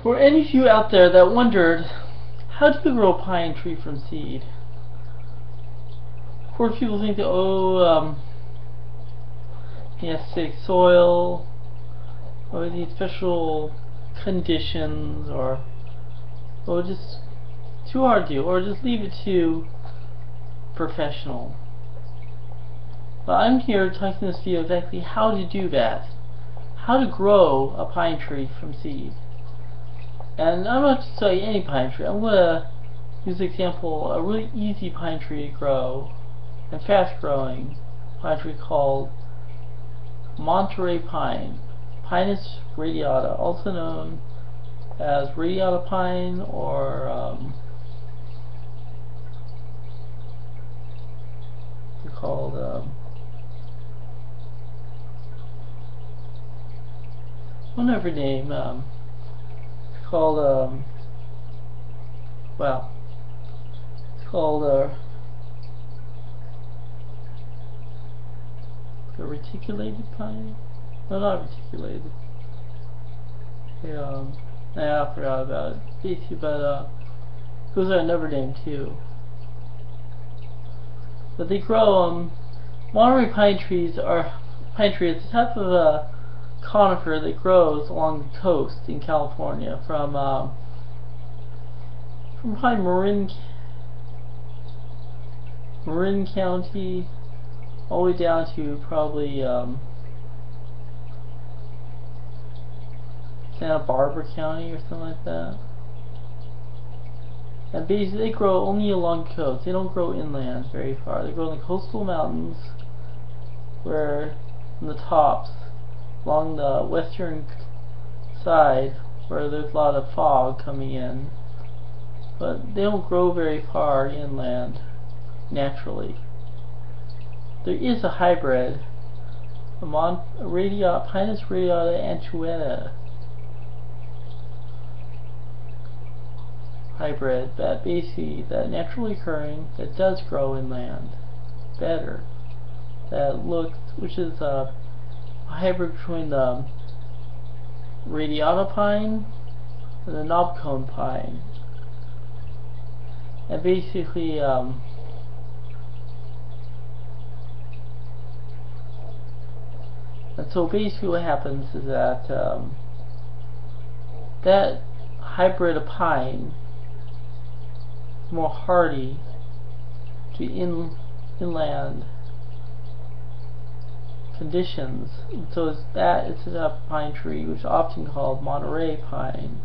For any of you out there that wondered, how do you grow a pine tree from seed? Of course, people think that, you have acidic soil, or these special conditions, or just too hard to do, or just leave it to professional. But I'm here talking in this video exactly how to do that. How to grow a pine tree from seed. And I'm not just saying any pine tree. I'm going to use an example, a really easy pine tree to grow, and fast growing pine tree called Monterey pine. Pinus radiata, also known as radiata pine, or called whatever name, it's called well, it's called the reticulated pine. No, not reticulated. Yeah, I forgot about it. Basically, but those are another name too. But they grow Monterey pine trees are it's a type of a conifer that grows along the coast in California, from probably Marin County all the way down to probably Santa Barbara County or something like that. And basically they grow only along the coast. They don't grow inland very far. They grow in the coastal mountains, where in the tops along the western side, where there's a lot of fog coming in. But they don't grow very far inland naturally. There is a hybrid, Pinus radiata anchueta hybrid, that basically naturally occurring, that does grow inland better, which is a hybrid between the radiata pine and the knobcone pine. And basically and so basically what happens is that that hybrid of pine is more hardy to inland conditions. And so it's a pine tree which is often called Monterey pine,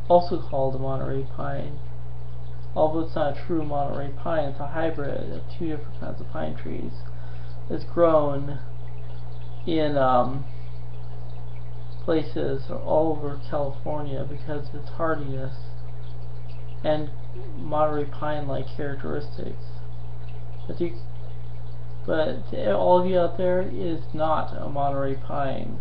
also called the Monterey pine, although it's not a true Monterey pine. It's a hybrid of two different kinds of pine trees. It's grown in places all over California because of its hardiness and Monterey pine-like characteristics. But all of you out there, it is not a Monterey pine,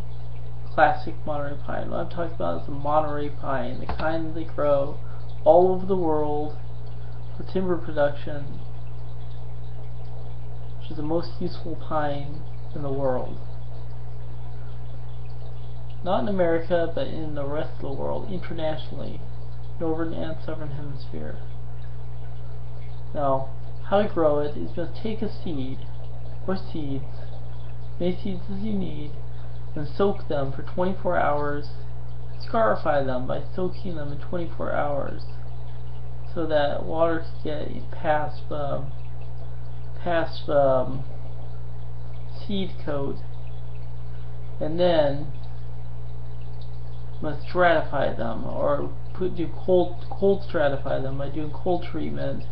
classic Monterey pine. What I'm talking about is the Monterey pine, the kind that they grow all over the world for timber production, which is the most useful pine in the world. Not in America, but in the rest of the world, internationally, northern and southern hemisphere. Now, how to grow it is just take a seed, or seeds, many seeds as you need, and soak them for 24 hours. Scarify them by soaking them in 24 hours, so that water can get past the seed coat, and then must stratify them, or do cold stratify them by doing cold treatment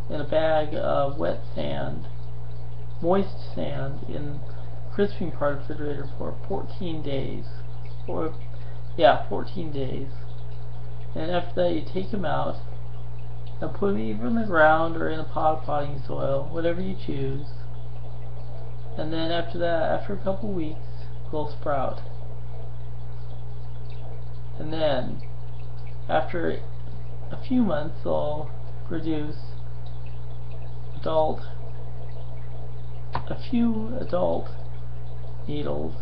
in a bag of wet sand, moist sand, in crisping part of the refrigerator for 14 days. 14 days. And after that, you take them out and put them either in the ground or in a pot of potting soil, whatever you choose. And then after that, after a couple weeks, they'll sprout. And then after a few months, they'll produce a few adult needles,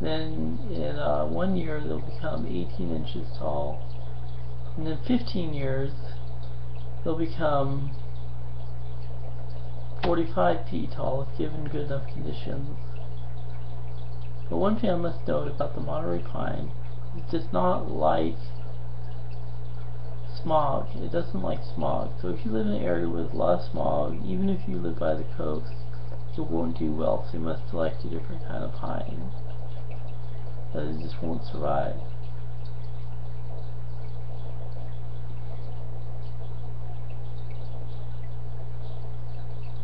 Then in 1 year they'll become 18 inches tall. And in 15 years they'll become 45 feet tall if given good enough conditions. But one thing I must note about the Monterey pine, it does not like smog. It doesn't like smog. So if you live in an area with a lot of smog, even if you live by the coast, it won't do well. So you must select a different kind of pine, that it just won't survive.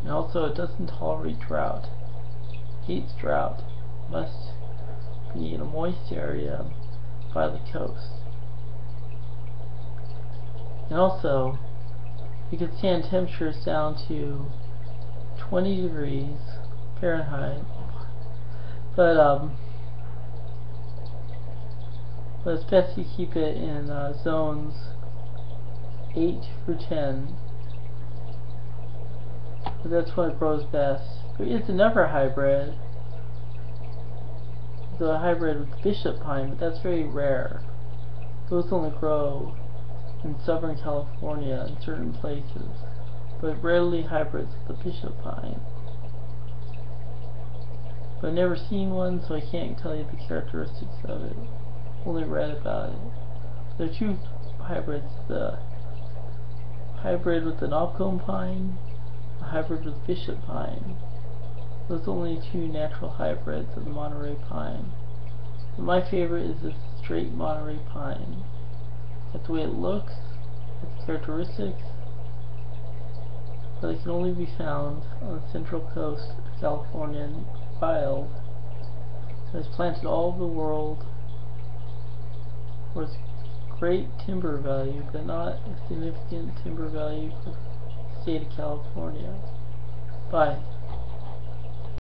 And also it doesn't tolerate drought. It hates drought. It must be in a moist area by the coast. And also, you can stand temperatures down to 20 degrees Fahrenheit, but it's best to keep it in zones 8 through 10. But that's when it grows best. There is another hybrid, the hybrid with bishop pine, but that's very rare. Those only grow in Southern California in certain places, but rarely hybrids with the bishop pine. But I've never seen one, so I can't tell you the characteristics of it. Only read about it. There are two hybrids: the hybrid with the knobcomb pine, a hybrid with bishop pine. Those are only two natural hybrids of the Monterey pine. But my favorite is the straight Monterey pine. That's the way it looks, its characteristics, but it can only be found on the central coast of California and wild. It's planted all over the world, where it's great timber value, but not a significant timber value for the state of California. Bye.